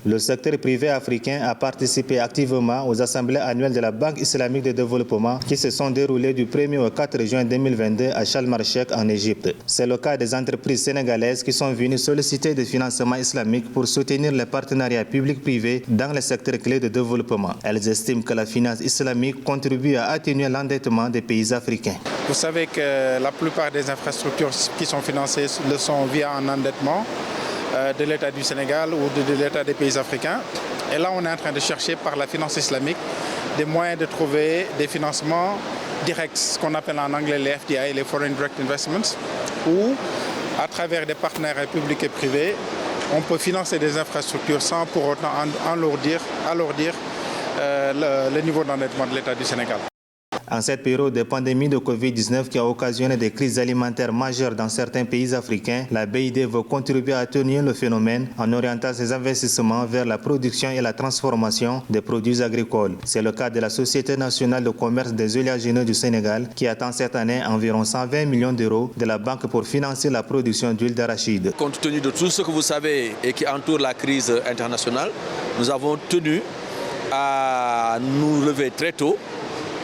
Le secteur privé africain a participé activement aux assemblées annuelles de la Banque islamique de développement qui se sont déroulées du 1er au 4 juin 2022 à Sharm el-Sheikh en Égypte. C'est le cas des entreprises sénégalaises qui sont venues solliciter des financements islamiques pour soutenir les partenariats publics-privés dans les secteurs clés de développement. Elles estiment que la finance islamique contribue à atténuer l'endettement des pays africains. Vous savez que la plupart des infrastructures qui sont financées le sont via un endettement de l'État du Sénégal ou de l'État des pays africains. Et là, on est en train de chercher par la finance islamique des moyens de trouver des financements directs, ce qu'on appelle en anglais les FDI, les Foreign Direct Investments, où, à travers des partenaires publics et privés, on peut financer des infrastructures sans pour autant alourdir le niveau d'endettement de l'État du Sénégal. En cette période de pandémie de Covid-19 qui a occasionné des crises alimentaires majeures dans certains pays africains, la BID veut contribuer à atténuer le phénomène en orientant ses investissements vers la production et la transformation des produits agricoles. C'est le cas de la Société nationale de commerce des oléagineux du Sénégal qui attend cette année environ 120 millions d'euros de la banque pour financer la production d'huile d'arachide. Compte tenu de tout ce que vous savez et qui entoure la crise internationale, nous avons tenu à nous lever très tôt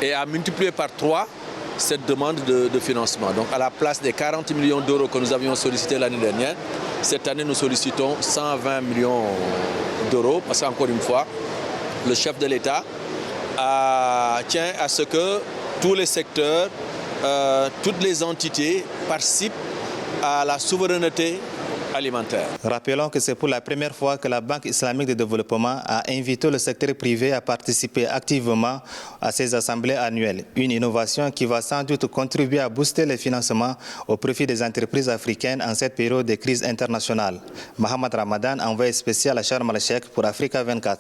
et à multiplier par 3 cette demande de financement. Donc à la place des 40 millions d'euros que nous avions sollicité l'année dernière, cette année nous sollicitons 120 millions d'euros parce qu'encore une fois, le chef de l'État tient à ce que tous les secteurs, toutes les entités participent à la souveraineté alimentaire. Rappelons que c'est pour la première fois que la Banque islamique de développement a invité le secteur privé à participer activement à ces assemblées annuelles. Une innovation qui va sans doute contribuer à booster les financements au profit des entreprises africaines en cette période de crise internationale. Mohamed Ramadan, envoyé spécial à Sharm el-Sheikh pour Africa 24.